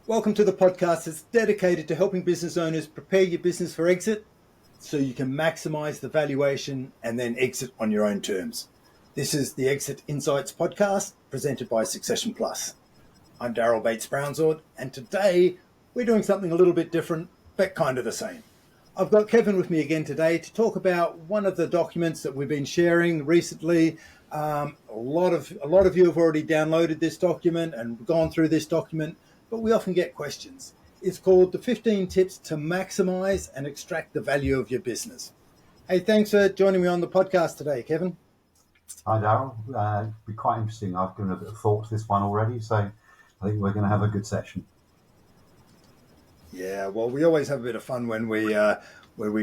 Welcome to the podcast that's dedicated to helping business owners prepare your business for exit so you can maximize the valuation and then exit on your own terms. This is the Exit Insights podcast presented by Succession Plus. I'm Daryl Bates-Brownsword, and today we're doing something a little bit different, but kind of the same. I've got Kevin with me again today to talk about one of the documents that we've been sharing recently. A lot of you have already downloaded this document and gone through this document, but we often get questions. It's called the 15 Tips to Maximize and Extract the Value of Your Business. Hey, thanks for joining me on the podcast today, Kevin. Hi, Daryl. It'll be quite interesting. I've given a bit of thought to this one already, so I think we're going to have a good session. Yeah, well, we always have a bit of fun when we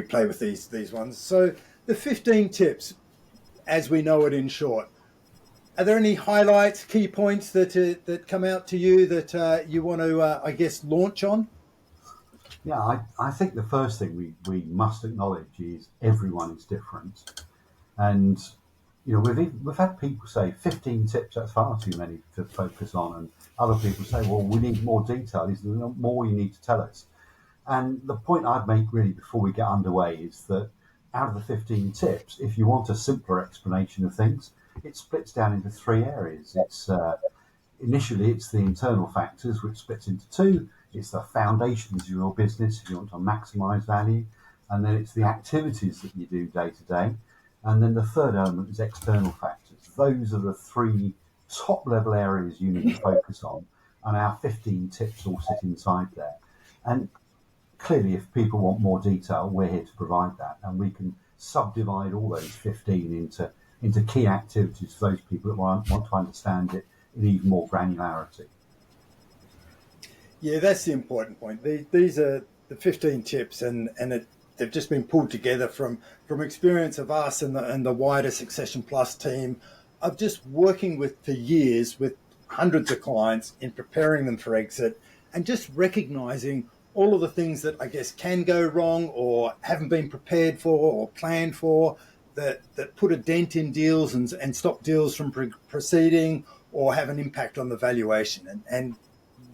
play with these ones. So the 15 tips, as we know it in short, are there any highlights, key points that come out to you that you want to, launch on? Yeah, I think the first thing we must acknowledge is everyone is different. And, we've had people say 15 tips, that's far too many to focus on. And other people say, well, we need more detail. Is there more you need to tell us? And the point I'd make really before we get underway is that out of the 15 tips, if you want a simpler explanation of things, it splits down into three areas. It's initially it's the internal factors, which splits into two. It's the foundations of your business if you want to maximize value, and then it's the activities that you do day to day, and then the third element is external factors. Those are the three top level areas you need to focus on, and our 15 tips all sit inside there. And clearly, if people want more detail, we're here to provide that, and we can subdivide all those 15 into key activities for those people that want to understand it in even more granularity. Yeah, that's the important point. These are the 15 tips, and they've just been pulled together from experience of us and the wider Succession Plus team of just working for years with hundreds of clients in preparing them for exit and just recognizing all of the things that I guess can go wrong or haven't been prepared for or planned for, that put a dent in deals and stop deals from proceeding or have an impact on the valuation. And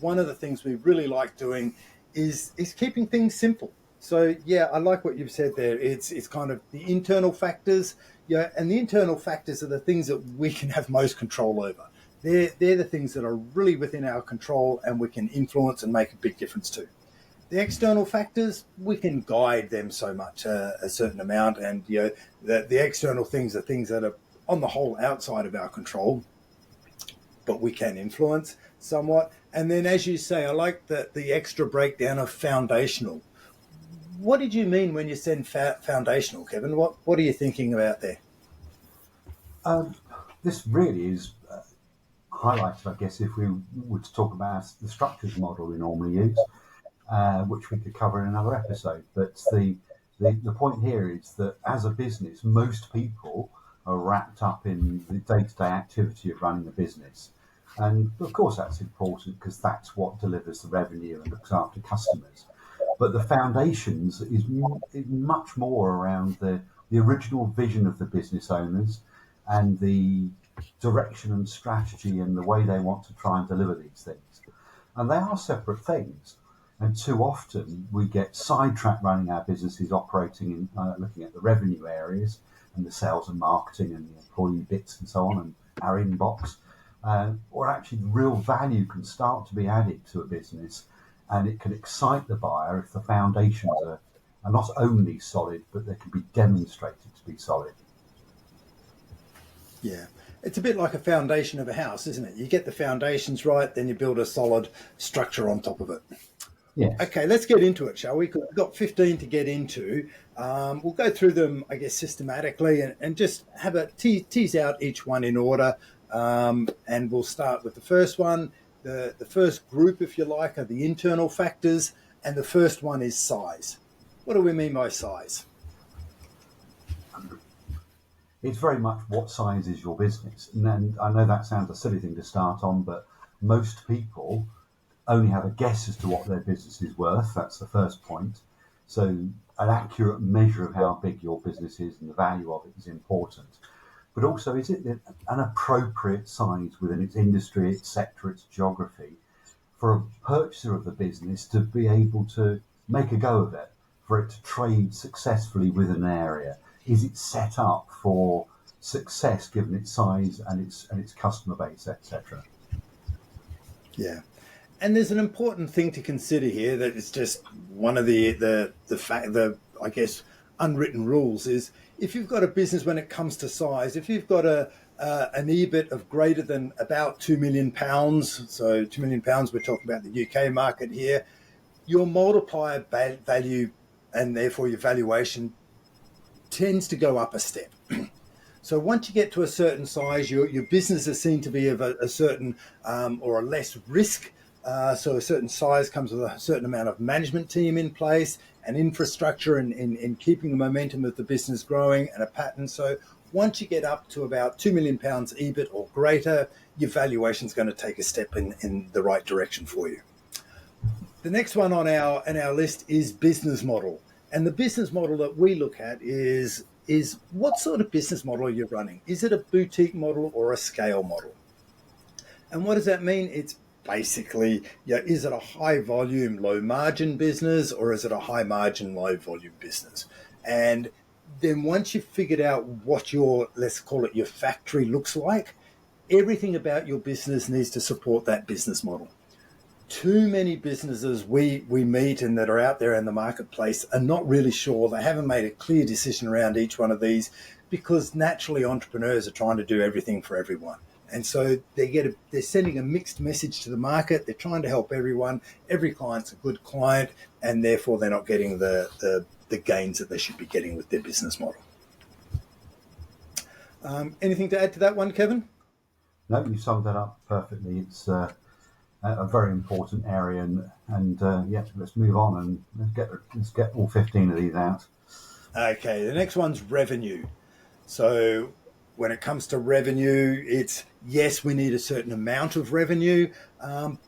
one of the things we really like doing is keeping things simple. So yeah, I like what you've said there. It's kind of the internal factors, and the internal factors are the things that we can have most control over. They're the things that are really within our control and we can influence and make a big difference to. The external factors, we can guide them so much, a certain amount, and the external things are things that are on the whole outside of our control, but we can influence somewhat. And then, as you say, I like the extra breakdown of foundational. What did you mean when you said foundational, Kevin? What are you thinking about there? This really is highlighted, I guess, if we were to talk about the structures model we normally use. Which we could cover in another episode. But the point here is that as a business, most people are wrapped up in the day-to-day activity of running a business. And of course that's important because that's what delivers the revenue and looks after customers. But the foundations is much more around the original vision of the business owners and the direction and strategy and the way they want to try and deliver these things. And they are separate things. And too often we get sidetracked running our businesses, operating in looking at the revenue areas and the sales and marketing and the employee bits and so on and our inbox. Or actually the real value can start to be added to a business and it can excite the buyer if the foundations are not only solid, but they can be demonstrated to be solid. Yeah. It's a bit like a foundation of a house, isn't it? You get the foundations right, then you build a solid structure on top of it. Yes. Okay, let's get into it, shall we? We've got 15 to get into. We'll go through them, I guess, systematically and just have a tease out each one in order. And we'll start with the first one. The first group, if you like, are the internal factors, and the first one is size. What do we mean by size? It's very much what size is your business. And I know that sounds a silly thing to start on, but most people only have a guess as to what their business is worth. That's the first point. So an accurate measure of how big your business is and the value of it is important. But also, is it an appropriate size within its industry, its sector, its geography for a purchaser of the business to be able to make a go of it, for it to trade successfully within an area? Is it set up for success given its size and its customer base, etc.? Yeah. And there's an important thing to consider here that it's just one of the I guess unwritten rules is if you've got a business when it comes to size, if you've got an EBIT of greater than about £2 million, so £2 million, we're talking about the UK market here, your multiplier value and therefore your valuation tends to go up a step. So once you get to a certain size, your business is seen to be of a certain or a less risk. So a certain size comes with a certain amount of management team in place and infrastructure in keeping the momentum of the business growing and a pattern. So once you get up to about £2 million EBIT or greater, your valuation is going to take a step in the right direction for you. The next one on our list is business model. And the business model that we look at is what sort of business model are you running? Is it a boutique model or a scale model? And what does that mean? It's basically, is it a high volume, low margin business, or is it a high margin, low volume business? And then once you've figured out what your, let's call it your factory looks like, everything about your business needs to support that business model. Too many businesses we meet and that are out there in the marketplace are not really sure. They haven't made a clear decision around each one of these because naturally entrepreneurs are trying to do everything for everyone. And so they're sending a mixed message to the market. They're trying to help everyone. Every client's a good client, and therefore they're not getting the gains that they should be getting with their business model. Anything to add to that one, Kevin? No, you summed that up perfectly. It's a very important area, and let's move on and let's get all 15 of these out. Okay, the next one's revenue. So when it comes to revenue, it's yes, we need a certain amount of revenue,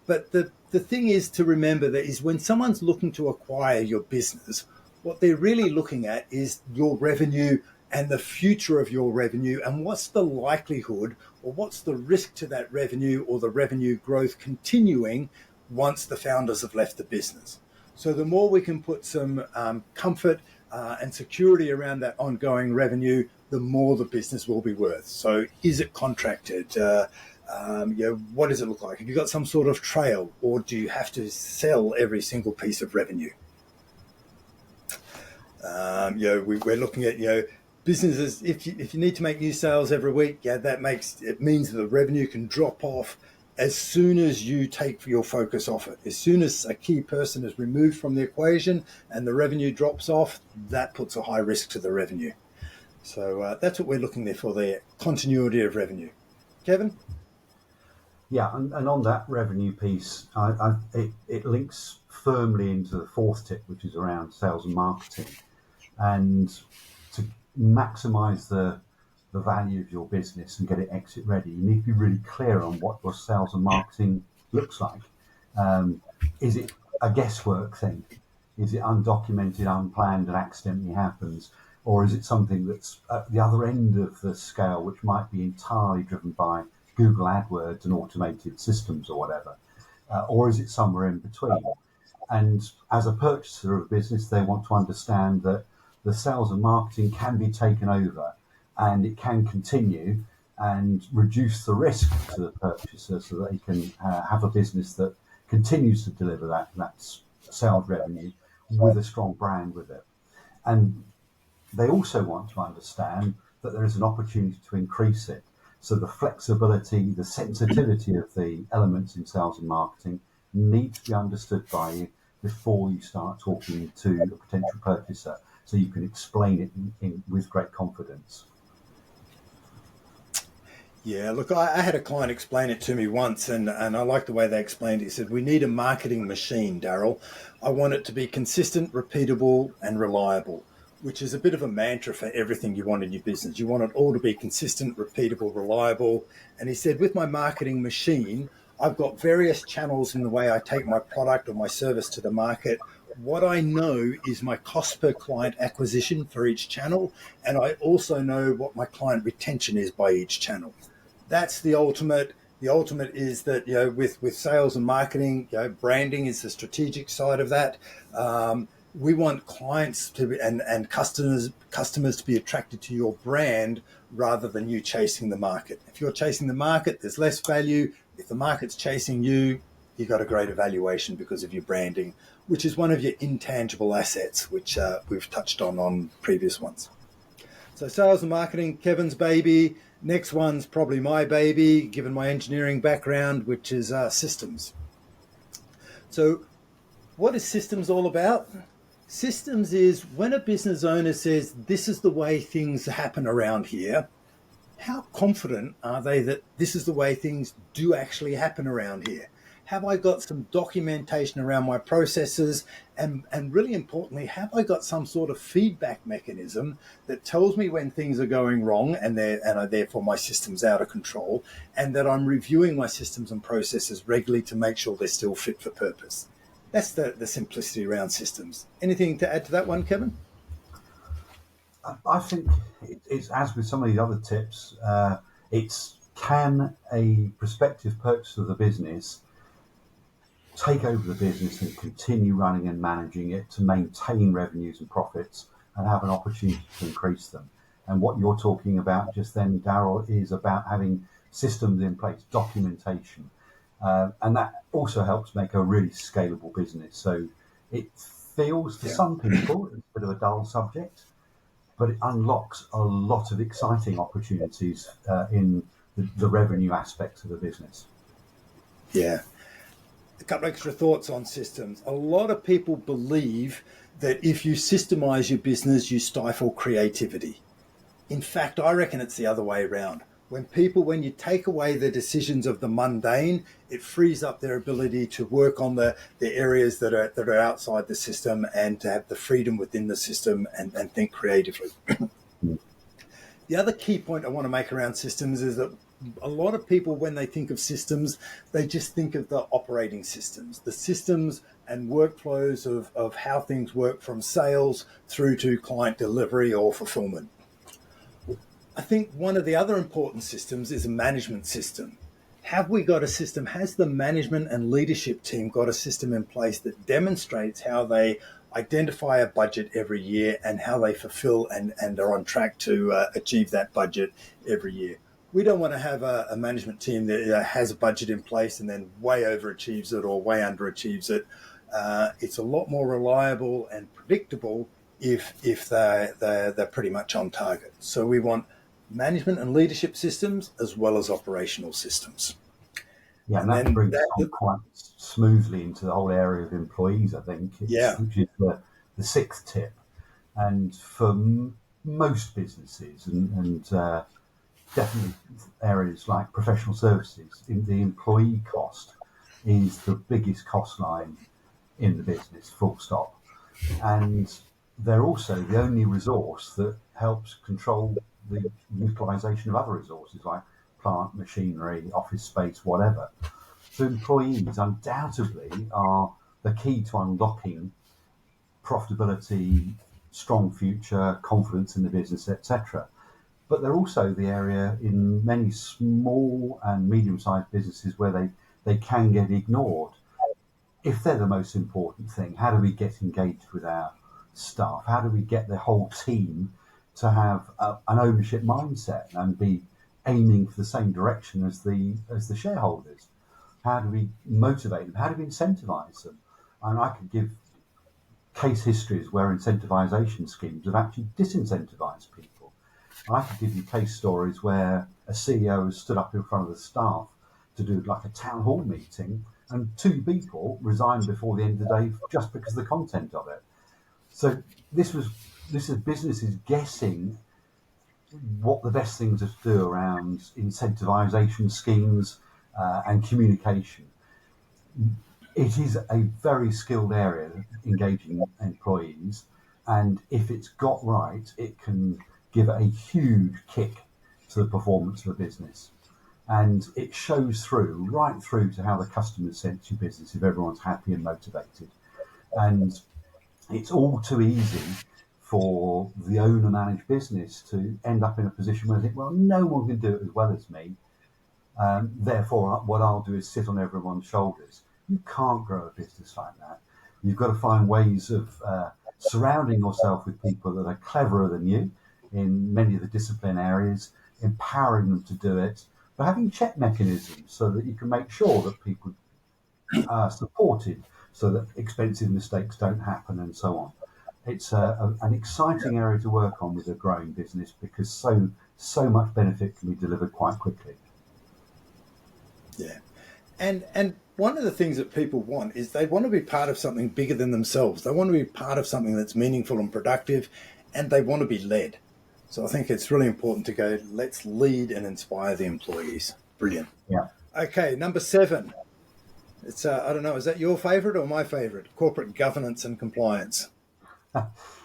but the thing is to remember that is when someone's looking to acquire your business, what they're really looking at is your revenue and the future of your revenue and what's the likelihood or what's the risk to that revenue or the revenue growth continuing once the founders have left the business. So the more we can put some comfort and security around that ongoing revenue, the more the business will be worth. So is it contracted? What does it look like? Have you got some sort of trail, or do you have to sell every single piece of revenue? We're looking at businesses. If you need to make new sales every week, it means that the revenue can drop off as soon as you take your focus off it. As soon as a key person is removed from the equation and the revenue drops off, that puts a high risk to the revenue. So that's what we're looking there for, the continuity of revenue. Kevin? Yeah, and on that revenue piece, it links firmly into the fourth tip, which is around sales and marketing. And to maximise the value of your business and get it exit ready, you need to be really clear on what your sales and marketing looks like. Is it a guesswork thing? Is it undocumented, unplanned, and accidentally happens? Or is it something that's at the other end of the scale, which might be entirely driven by Google AdWords and automated systems or whatever? Or is it somewhere in between? And as a purchaser of a business, they want to understand that the sales and marketing can be taken over and it can continue and reduce the risk to the purchaser so that they can have a business that continues to deliver that sales revenue with a strong brand with it. And they also want to understand that there is an opportunity to increase it. So the flexibility, the sensitivity of the elements in sales and marketing need to be understood by you before you start talking to a potential purchaser, so you can explain it with great confidence. Yeah, look, I had a client explain it to me once, and I like the way they explained it. He said, we need a marketing machine, Daryl. I want it to be consistent, repeatable, and reliable, which is a bit of a mantra for everything you want in your business. You want it all to be consistent, repeatable, reliable. And he said, with my marketing machine, I've got various channels in the way I take my product or my service to the market. What I know is my cost per client acquisition for each channel, and I also know what my client retention is by each channel. That's the ultimate, the ultimate is that, with sales and marketing, branding is the strategic side of that. We want clients to be, and customers to be attracted to your brand rather than you chasing the market. If you're chasing the market, there's less value. If the market's chasing you, you've got a greater valuation because of your branding, which is one of your intangible assets, which we've touched on previous ones. So sales and marketing, Kevin's baby. Next one's probably my baby, given my engineering background, which is systems. So what is systems all about? Systems is when a business owner says, this is the way things happen around here, how confident are they that this is the way things do actually happen around here? Have I got some documentation around my processes? And really importantly, have I got some sort of feedback mechanism that tells me when things are going wrong and are therefore my system's out of control, and that I'm reviewing my systems and processes regularly to make sure they're still fit for purpose? That's the simplicity around systems. Anything to add to that one, Kevin? I think it's as with some of the other tips, it's can a prospective purchaser of the business take over the business and continue running and managing it to maintain revenues and profits and have an opportunity to increase them. And what you're talking about just then, Daryl, is about having systems in place, documentation. And that also helps make a really scalable business. So it feels for some people it's a bit of a dull subject, but it unlocks a lot of exciting opportunities in the revenue aspects of the business. Yeah. A couple extra thoughts on systems. A lot of people believe that if you systemize your business, you stifle creativity. In fact, I reckon it's the other way around. When you take away the decisions of the mundane, it frees up their ability to work on the areas that are outside the system and to have the freedom within the system and think creatively. The other key point I want to make around systems is that a lot of people, when they think of systems, they just think of the operating systems, the systems and workflows of how things work from sales through to client delivery or fulfillment. I think one of the other important systems is a management system. Have we got a system? Has the management and leadership team got a system in place that demonstrates how they identify a budget every year and how they fulfill and are on track to achieve that budget every year? We don't want to have a management team that has a budget in place and then way overachieves it or way underachieves it. It's a lot more reliable and predictable if they're pretty much on target. So we want management and leadership systems as well as operational systems. Yeah, and that brings us on quite smoothly into the whole area of employees, I think, which is the sixth tip. And for most businesses and definitely areas like professional services, the employee cost is the biggest cost line in the business, full stop. And they're also the only resource that helps control the utilisation of other resources like plant, machinery, office space, whatever. So employees undoubtedly are the key to unlocking profitability, strong future, confidence in the business, etc. But they're also the area in many small and medium-sized businesses where they can get ignored. If they're the most important thing, how do we get engaged with our staff? How do we get the whole team to have an ownership mindset and be aiming for the same direction as the shareholders? How do we motivate them? How do we incentivize them? And I could give case histories where incentivization schemes have actually disincentivized people. I could give you case stories where a CEO has stood up in front of the staff to do like a town hall meeting and 2 people resigned before the end of the day just because of the content of it. So this is businesses guessing what the best things are to do around incentivization schemes and communication. It is a very skilled area, engaging employees, and if it's got right, it can give a huge kick to the performance of the business. And it shows right through to how the customers sense your business if everyone's happy and motivated. And it's all too easy for the owner-managed business to end up in a position where they think, well, no one can do it as well as me. Therefore, what I'll do is sit on everyone's shoulders. You can't grow a business like that. You've got to find ways of surrounding yourself with people that are cleverer than you in many of the discipline areas, empowering them to do it, but having check mechanisms so that you can make sure that people are supported so that expensive mistakes don't happen and so on. It's an exciting area to work on with a growing business because so much benefit can be delivered quite quickly. Yeah. And one of the things that people want is they want to be part of something bigger than themselves. They want to be part of something that's meaningful and productive, and they want to be led. So I think it's really important to go, let's lead and inspire the employees. Brilliant. Yeah. Okay, number 7. It's, I don't know, is that your favorite or my favorite? Corporate governance and compliance.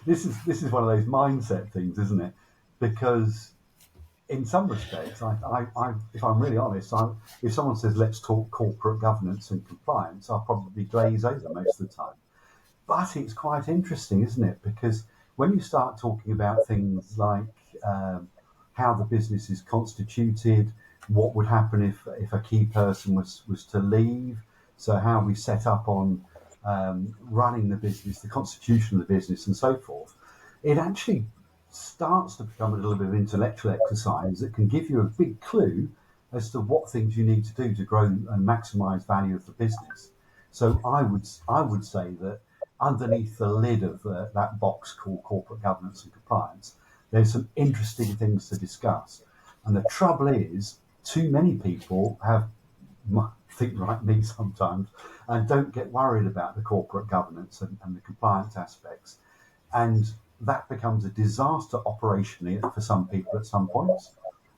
This is one of those mindset things, isn't it? Because in some respects, if I'm really honest, if someone says let's talk corporate governance and compliance, I'll probably glaze over most of the time. But it's quite interesting, isn't it? Because when you start talking about things like how the business is constituted, what would happen if a key person was to leave, so how we set up on running the business, the constitution of the business, and so forth, it actually starts to become a little bit of intellectual exercise that can give you a big clue as to what things you need to do to grow and maximise value of the business. So I would say that underneath the lid of that box called corporate governance and compliance, there's some interesting things to discuss. And the trouble is, too many people think like me sometimes and don't get worried about the corporate governance and the compliance aspects. And that becomes a disaster operationally for some people at some points.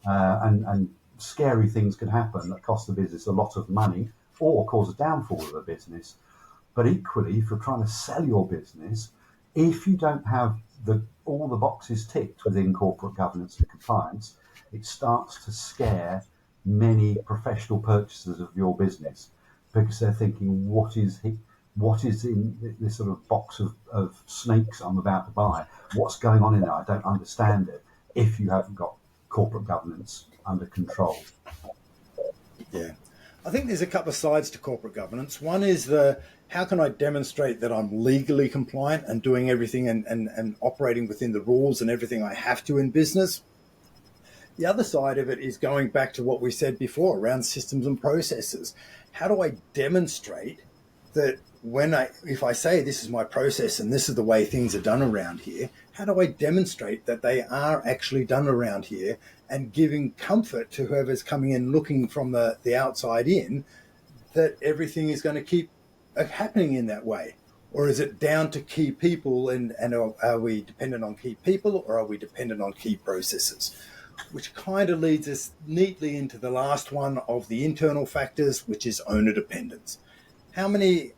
And scary things can happen that cost the business a lot of money or cause a downfall of a business. But equally, if you're trying to sell your business, if you don't have all the boxes ticked within corporate governance and compliance, it starts to scare many professional purchasers of your business because they're thinking, what is in this sort of box of snakes I'm about to buy? What's going on in there? I don't understand it if you haven't got corporate governance under control. Yeah. I think there's a couple of sides to corporate governance. One is how can I demonstrate that I'm legally compliant and doing everything and operating within the rules and everything I have to in business. The other side of it is going back to what we said before around systems and processes. How do I demonstrate that if I say this is my process and this is the way things are done around here, how do I demonstrate that they are actually done around here and giving comfort to whoever's coming in looking from the outside in that everything is going to keep happening in that way? Or is it down to key people and are we dependent on key people or are we dependent on key processes? Which kind of leads us neatly into the last one of the internal factors, which is owner dependence. How many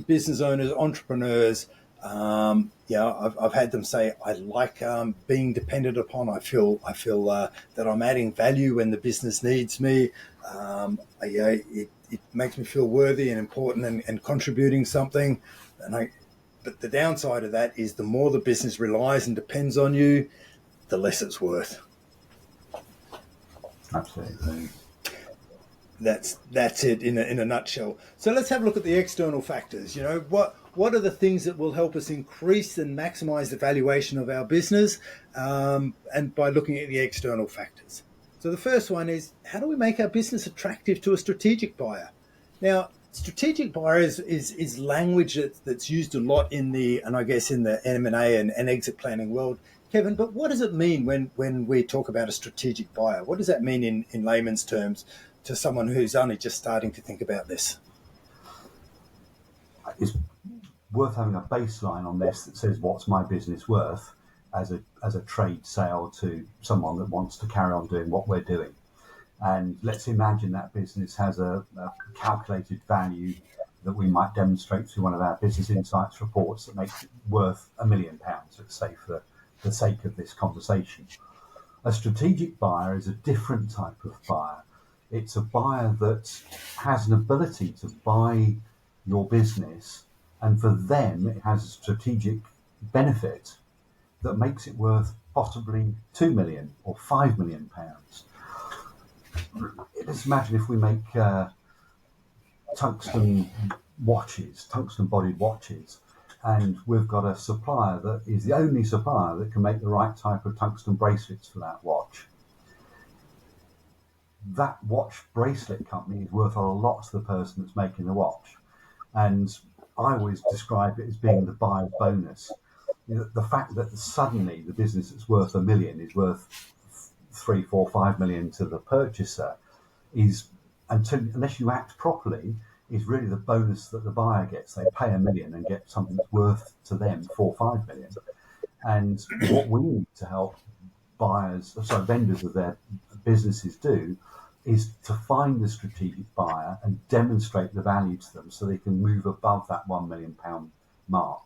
business owners, entrepreneurs, I've had them say, I like being depended upon. I feel that I'm adding value when the business needs me. It makes me feel worthy and important and contributing something. But the downside of that is the more the business relies and depends on you, the less it's worth. Absolutely. That's it in a nutshell. So let's have a look at the external factors. What are the things that will help us increase and maximize the valuation of our business, and by looking at the external factors. So the first one is, how do we make our business attractive to a strategic buyer? Now, strategic buyer is language that's used a lot in the M&A and exit planning world, Kevin, but what does it mean when we talk about a strategic buyer? What does that mean in layman's terms to someone who's only just starting to think about this? It's worth having a baseline on this that says what's my business worth as a trade sale to someone that wants to carry on doing what we're doing. And let's imagine that business has a calculated value that we might demonstrate through one of our business insights reports that makes it worth £1 million, let's say, for the sake of this conversation. A strategic buyer is a different type of buyer. It's a buyer that has an ability to buy your business, and for them it has a strategic benefit that makes it worth possibly £2 million or £5 million. let's imagine if we make tungsten bodied watches, and we've got a supplier that is the only supplier that can make the right type of tungsten bracelets for that watch. That watch bracelet company is worth a lot to the person that's making the watch. And I always describe it as being the buyer's bonus. The fact that suddenly the business that's worth $1 million is worth 3, 4, 5 million to the purchaser is, unless you act properly, is really the bonus that the buyer gets. They pay $1 million and get something that's worth to them 4 or 5 million. And what we need to help vendors of their businesses do is to find the strategic buyer and demonstrate the value to them so they can move above that £1 million mark.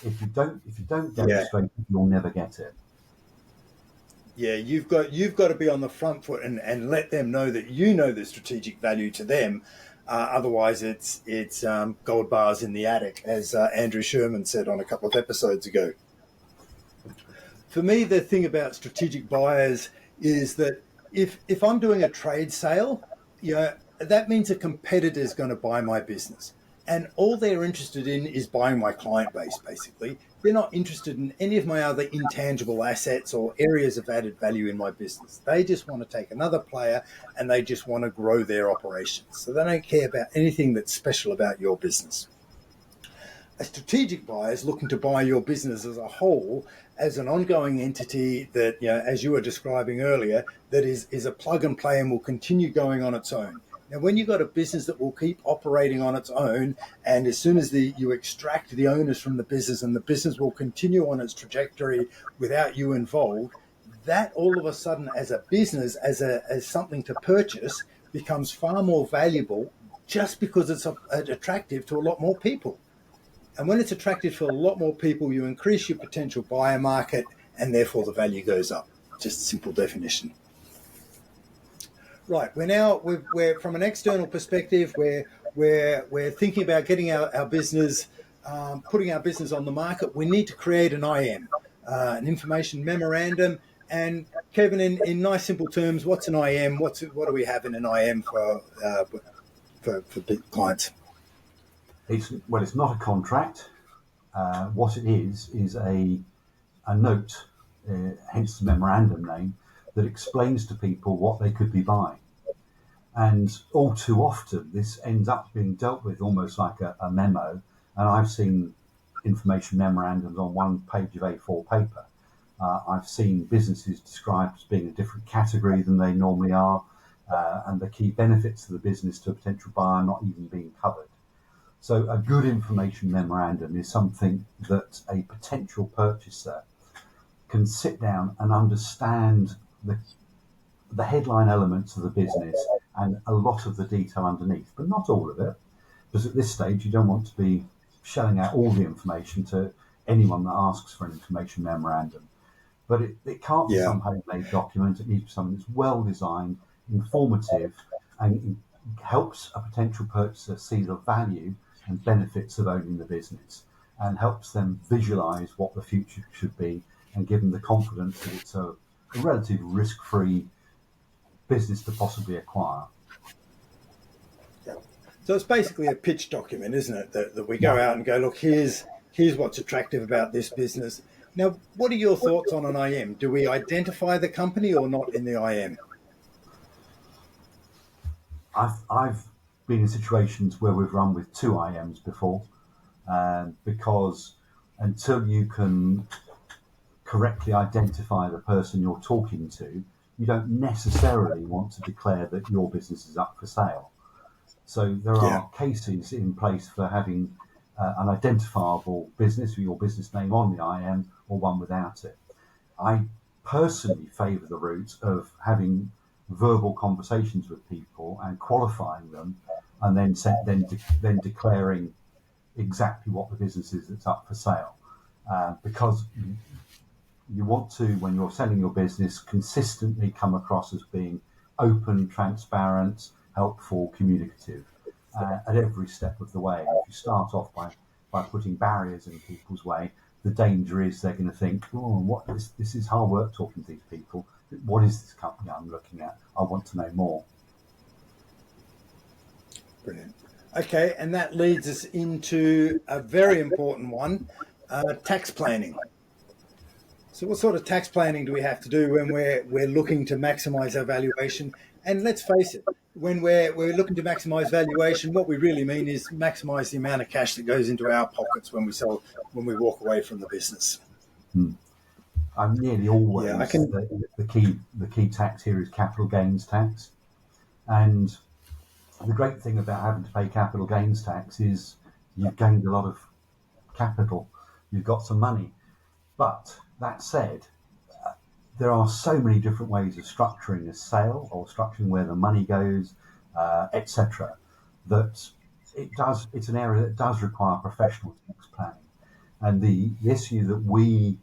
If you don't demonstrate it, you'll never get it. Yeah, you've got to be on the front foot and let them know that you know the strategic value to them. Otherwise, it's gold bars in the attic, as Andrew Sherman said on a couple of episodes ago. For me, the thing about strategic buyers is that if I'm doing a trade sale, that means a competitor is going to buy my business. And all they're interested in is buying my client base, basically. They're not interested in any of my other intangible assets or areas of added value in my business. They just want to take another player and they just want to grow their operations. So they don't care about anything that's special about your business. A strategic buyer is looking to buy your business as a whole, as an ongoing entity that, as you were describing earlier, that is a plug and play and will continue going on its own. Now, when you've got a business that will keep operating on its own, and as soon as you extract the owners from the business and the business will continue on its trajectory without you involved, that all of a sudden as a business, as something to purchase, becomes far more valuable just because it's attractive to a lot more people. And when it's attractive for a lot more people, you increase your potential buyer market and therefore the value goes up. Just a simple definition. Right, we're from an external perspective, we're thinking about getting our business, putting our business on the market. We need to create an IM, an information memorandum. And Kevin, in nice simple terms, what's an IM? What do we have in an IM for big clients? It's not a contract. What it is a note, hence the memorandum name, that explains to people what they could be buying. And all too often, this ends up being dealt with almost like a memo. And I've seen information memorandums on one page of A4 paper. I've seen businesses described as being a different category than they normally are, and the key benefits of the business to a potential buyer not even being covered. So a good information memorandum is something that a potential purchaser can sit down and understand the headline elements of the business and a lot of the detail underneath, but not all of it, because at this stage you don't want to be shelling out all the information to anyone that asks for an information memorandum. But it can't be some homemade document. It needs to be something that's well designed, informative, and helps a potential purchaser see the value and benefits of owning the business, and helps them visualize what the future should be and give them the confidence that it's a relatively risk-free business to possibly acquire. Yeah. So it's basically a pitch document, isn't it? That we go out and go, look, here's what's attractive about this business. Now, what are your thoughts on an IM? Do we identify the company or not in the IM? I've been in situations where we've run with 2 IMs before, because until you can correctly identify the person you're talking to, you don't necessarily want to declare that your business is up for sale. So there are cases in place for having an identifiable business with your business name on the IM or one without it. I personally favour the route of having verbal conversations with people and qualifying them, and then declaring exactly what the business is that's up for sale, because you want to, when you're selling your business, consistently come across as being open, transparent, helpful, communicative at every step of the way. And if you start off by putting barriers in people's way, the danger is they're going to think, this is hard work talking to these people. What is this company I'm looking at? I want to know more. Brilliant. Okay, and that leads us into a very important one, tax planning. So what sort of tax planning do we have to do when we're looking to maximize our valuation? And let's face it, when we're looking to maximize valuation, what we really mean is maximize the amount of cash that goes into our pockets when we walk away from the business. Nearly always Yeah, I can. the key tax here is capital gains tax. And the great thing about having to pay capital gains tax is you've gained a lot of capital, you've got some money. But that said, there are so many different ways of structuring a sale or structuring where the money goes, etc., that it's an area that does require professional tax planning. And the issue that we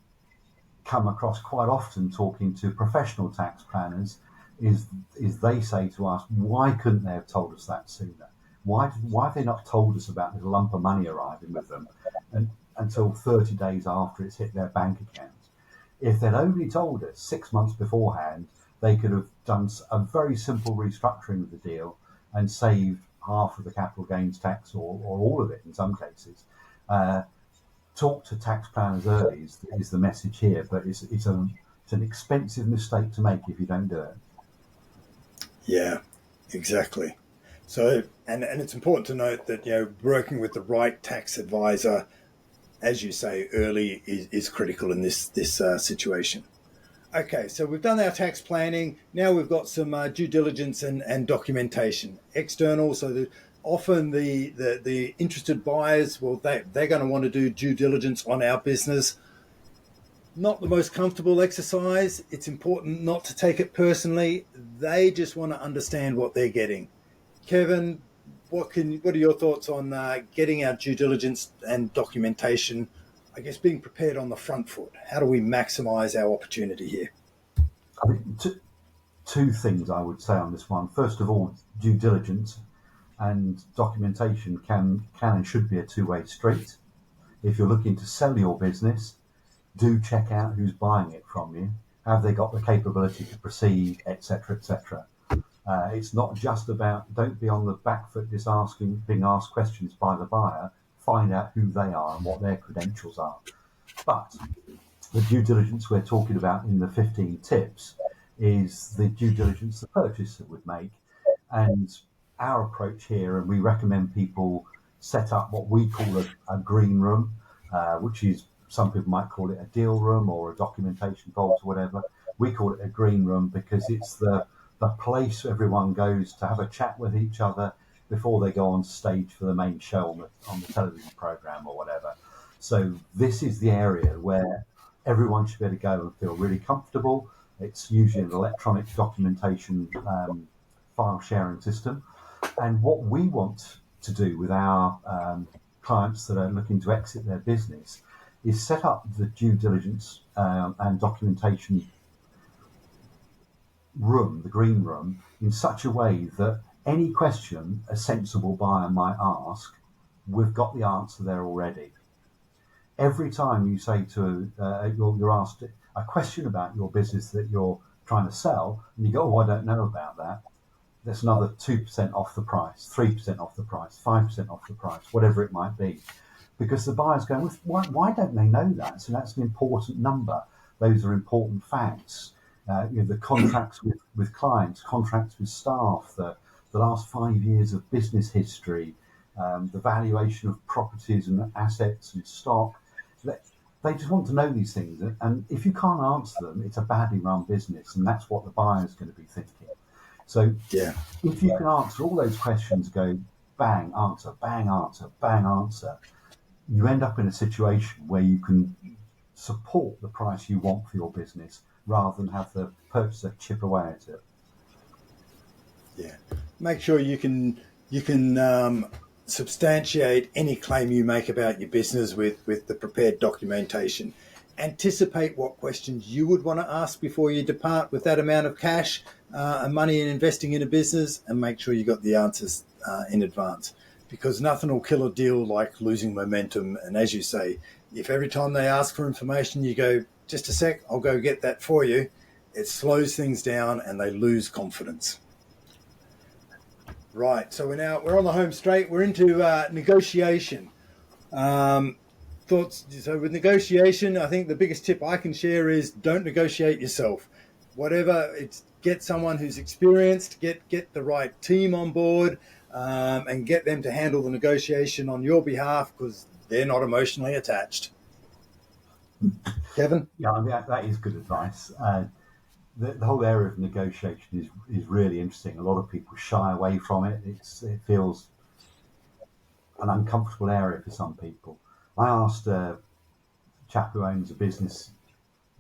come across quite often talking to professional tax planners is they say to us, why couldn't they have told us that sooner? Why have they not told us about this lump of money arriving with them until 30 days after it's hit their bank account? If they'd only told us 6 months beforehand, they could have done a very simple restructuring of the deal and saved half of the capital gains tax or all of it in some cases. Talk to tax planners early is the message here, but it's an expensive mistake to make if you don't do it. Yeah, exactly. So, and it's important to note that, working with the right tax advisor, as you say, early is critical in this situation. Okay, so we've done our tax planning. Now we've got some due diligence and documentation. External, so that often the interested buyers, well, they're going to want to do due diligence on our business. Not the most comfortable exercise. It's important not to take it personally. They just want to understand what they're getting. Kevin, what are your thoughts on getting our due diligence and documentation, I guess, being prepared on the front foot? How do we maximize our opportunity here? I think two things I would say on this one. First of all, due diligence and documentation can and should be a two-way street. If you're looking to sell your business, do check out who's buying it from you. Have they got the capability to proceed, etc., etc. It's not just about, don't be on the back foot just being asked questions by the buyer. Find out who they are and what their credentials are. But the due diligence we're talking about in the 15 tips is the due diligence the purchaser would make. And our approach here, and we recommend people set up what we call a green room, which is, some people might call it a deal room or a documentation vault or whatever. We call it a green room because it's the place everyone goes to have a chat with each other before they go on stage for the main show on the television program or whatever. So this is the area where everyone should be able to go and feel really comfortable. It's usually an electronic documentation file sharing system. And what we want to do with our clients that are looking to exit their business is set up the due diligence and documentation room, the green room, in such a way that any question a sensible buyer might ask, we've got the answer there already. Every time you say you're asked a question about your business that you're trying to sell, and you go, oh, I don't know about that, that's another 2% off the price, 3% off the price, 5% off the price, whatever it might be. Because the buyer's going, why don't they know that? So that's an important number. Those are important facts. The contracts with clients, contracts with staff, the last 5 years of business history, the valuation of properties and assets and stock. They just want to know these things. And if you can't answer them, it's a badly run business. And that's what the buyer's going to be thinking. So if you can answer all those questions, go bang, answer, bang, answer, bang, answer, you end up in a situation where you can support the price you want for your business rather than have the purchaser chip away at it. Yeah, make sure you can substantiate any claim you make about your business with the prepared documentation. Anticipate what questions you would want to ask before you depart with that amount of cash and money in investing in a business, and make sure you got the answers in advance. Because nothing will kill a deal like losing momentum. And as you say, if every time they ask for information, you go, just a sec, I'll go get that for you, it slows things down and they lose confidence. Right. So we're on the home straight. We're into negotiation. Thoughts. So with negotiation, I think the biggest tip I can share is don't negotiate yourself. Whatever it's get someone who's experienced, get the right team on board, and get them to handle the negotiation on your behalf because they're not emotionally attached. Kevin? Yeah, I mean, that is good advice. The whole area of negotiation is really interesting. A lot of people shy away from it. It feels an uncomfortable area for some people. I asked a chap who owns a business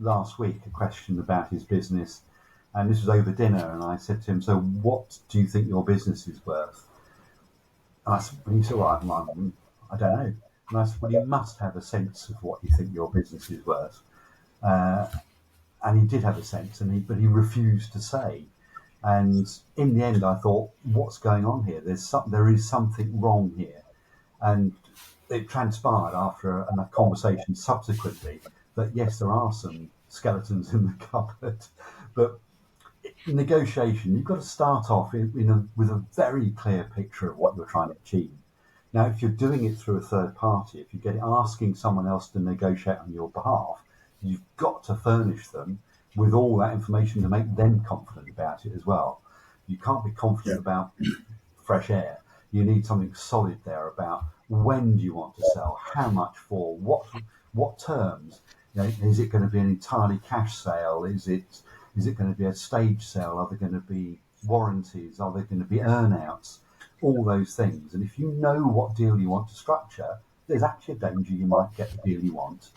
last week a question about his business, and this was over dinner, and I said to him, so what do you think your business is worth? And he said, well, I don't know. And I said, well, you must have a sense of what you think your business is worth. And he did have a sense, but he refused to say. And in the end, I thought, what's going on here? There is something wrong here. And it transpired after a conversation subsequently that, yes, there are some skeletons in the cupboard. But negotiation, you've got to start off with a very clear picture of what you're trying to achieve. Now, if you're doing it through a third party, if you're asking someone else to negotiate on your behalf, you've got to furnish them with all that information to make them confident about it as well. You can't be confident about fresh air. You need something solid there about when do you want to sell, how much for, what terms. Is it going to be an entirely cash sale? Is it going to be a stage sale? Are there going to be warranties? Are there going to be earnouts? All those things. And if you know what deal you want to structure, there's actually a danger you might get the deal you want.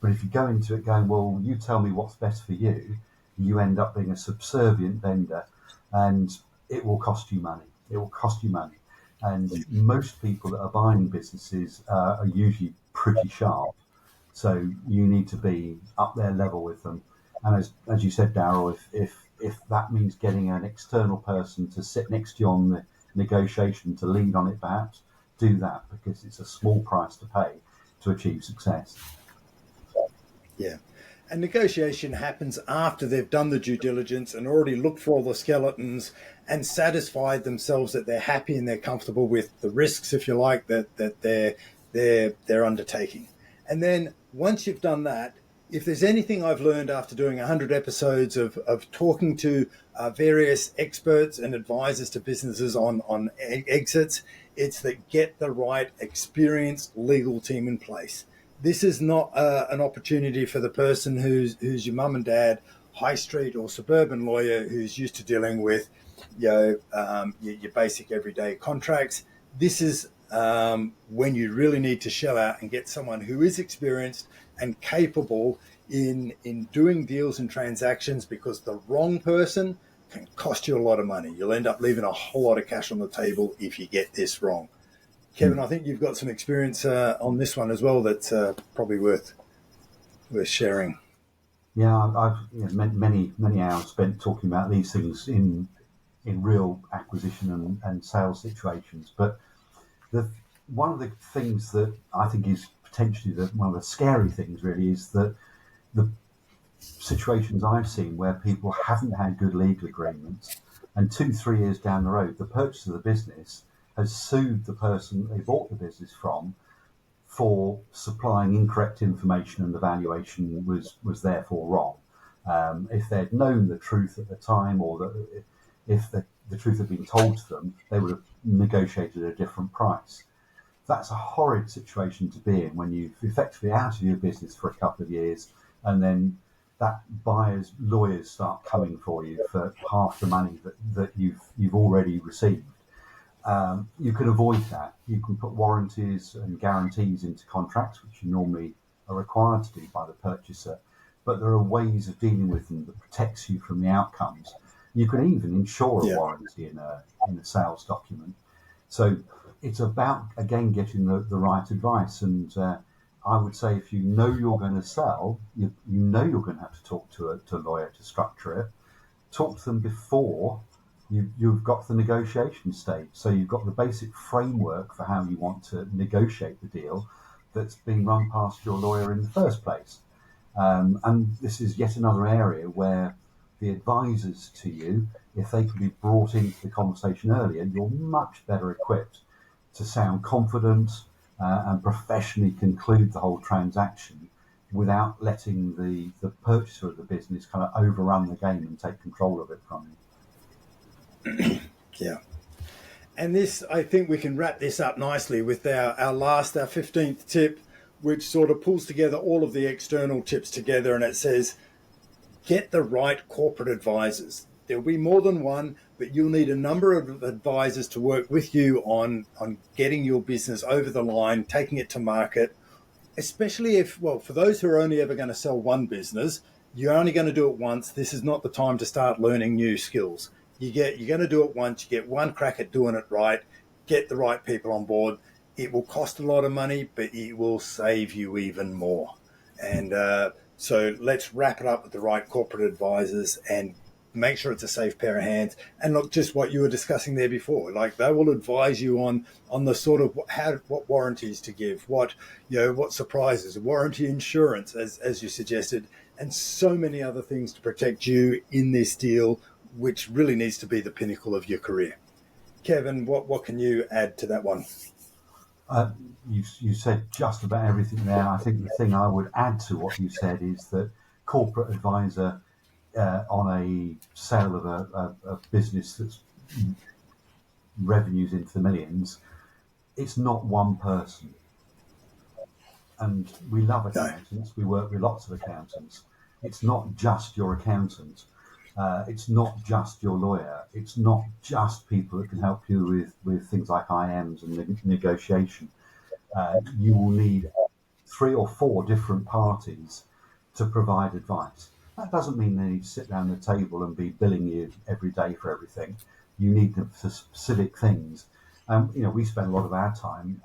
But if you go into it going, well, you tell me what's best for you, you end up being a subservient vendor, and it will cost you money. It will cost you money. And most people that are buying businesses are usually pretty sharp. So you need to be up their level with them. And as you said, Daryl, if that means getting an external person to sit next to you on the negotiation to lead on it, perhaps do that, because it's a small price to pay to achieve success. Yeah. And negotiation happens after they've done the due diligence and already looked for all the skeletons and satisfied themselves that they're happy and they're comfortable with the risks, if you like, that they're undertaking. And then once you've done that, if there's anything I've learned after doing 100 episodes of talking to various experts and advisors to businesses on exits, it's that get the right experienced legal team in place. This is not an opportunity for the person who's your mum and dad, high street or suburban lawyer who's used to dealing with your basic everyday contracts. This is when you really need to shell out and get someone who is experienced and capable in doing deals and transactions, because the wrong person can cost you a lot of money. You'll end up leaving a whole lot of cash on the table if you get this wrong. Kevin, I think you've got some experience on this one as well that's probably worth sharing. Yeah, I've many hours spent talking about these things in real acquisition and sales situations. But one of the things that I think is potentially one of the scary things really is that the situations I've seen where people haven't had good legal agreements, and 2-3 years down the road, the purchaser of the business has sued the person they bought the business from for supplying incorrect information, and the valuation was therefore wrong. If they'd known the truth at the time, or if the truth had been told to them, they would have negotiated a different price. That's a horrid situation to be in when you've effectively out of your business for a couple of years, and then that buyer's lawyers start coming for you for half the money that you've already received. You can avoid that. You can put warranties and guarantees into contracts, which you normally are required to do by the purchaser, but there are ways of dealing with them that protects you from the outcomes. You can even insure a warranty in a sales document. So it's about, again, getting the right advice. And I would say if you know you're going to sell, you know you're going to have to talk to a lawyer to structure it. Talk to them before you've got to the negotiation stage. So you've got the basic framework for how you want to negotiate the deal that's been run past your lawyer in the first place. And this is yet another area where the advisors to you, if they can be brought into the conversation earlier, you're much better equipped to sound confident and professionally conclude the whole transaction without letting the purchaser of the business kind of overrun the game and take control of it from you. Yeah. And this, I think we can wrap this up nicely with our 15th tip, which sort of pulls together all of the external tips together, and it says, get the right corporate advisors. There'll be more than one, but you'll need a number of advisors to work with you on getting your business over the line, taking it to market, especially if, well, for those who are only ever going to sell one business, you're only going to do it once. This is not the time to start learning new skills. You're going to do it once. You get one crack at doing it right. Get the right people on board. It will cost a lot of money, but it will save you even more. And so let's wrap it up with the right corporate advisors and make sure it's a safe pair of hands. And look, just what you were discussing there before, like they will advise you on the sort of what warranties to give, what surprises, warranty insurance, as you suggested, and so many other things to protect you in this deal, which really needs to be the pinnacle of your career. Kevin, what can you add to that one? You said just about everything there. I think the thing I would add to what you said is that corporate advisor on a sale of a business that's revenues into the millions, it's not one person. And we love accountants. We work with lots of accountants. It's not just your accountant. It's not just your lawyer. It's not just people that can help you with things like IMs and negotiation. You will need 3 or 4 different parties to provide advice. That doesn't mean they need to sit down at the table and be billing you every day for everything. You need them for specific things. We spend a lot of our time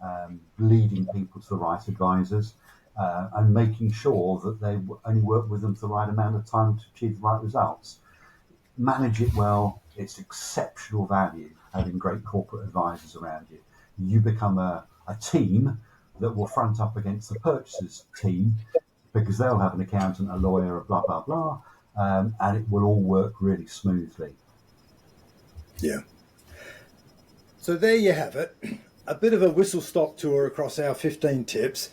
leading people to the right advisors and making sure that they only work with them for the right amount of time to achieve the right results. Manage it well. It's exceptional value having great corporate advisors around you. You become a team that will front up against the purchasers team because they'll have an accountant, a lawyer, a blah, blah, blah, and it will all work really smoothly. Yeah. So there you have it. A bit of a whistle-stop tour across our 15 tips,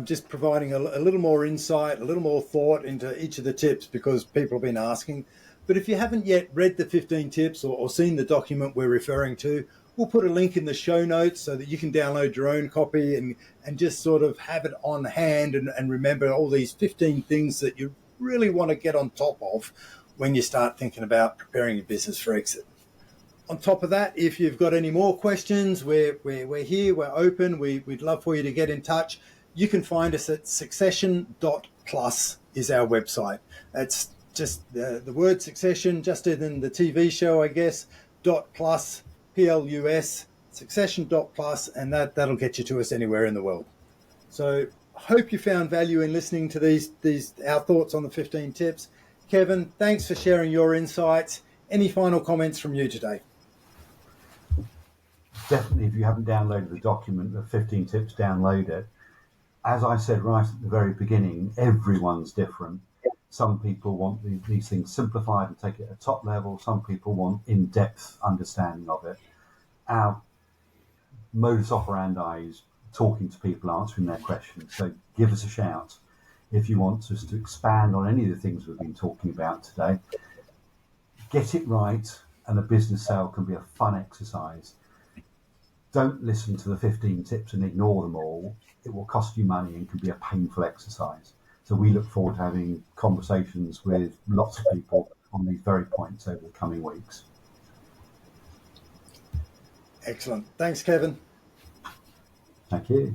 just providing a little more insight, a little more thought into each of the tips because people have been asking. But if you haven't yet read the 15 tips or seen the document we're referring to, we'll put a link in the show notes so that you can download your own copy and just sort of have it on hand and remember all these 15 things that you really want to get on top of when you start thinking about preparing your business for exit. On top of that, if you've got any more questions, we're here, we're open, we'd love for you to get in touch. You can find us at succession.plus is our website. That's just the word succession, just as in the TV show, I guess, .plus, Plus, succession.plus, and that'll get you to us anywhere in the world. So I hope you found value in listening to these our thoughts on the 15 tips. Kevin, thanks for sharing your insights. Any final comments from you today? Definitely, if you haven't downloaded the document, the 15 tips, download it. As I said right at the very beginning, everyone's different. Some people want these things simplified and take it at top level. Some people want in-depth understanding of it. Our modus operandi is talking to people, answering their questions. So give us a shout if you want us to expand on any of the things we've been talking about today. Get it right, and a business sale can be a fun exercise. Don't listen to the 15 tips and ignore them all. It will cost you money and can be a painful exercise. So we look forward to having conversations with lots of people on these very points over the coming weeks. Excellent. Thanks, Kevin. Thank you.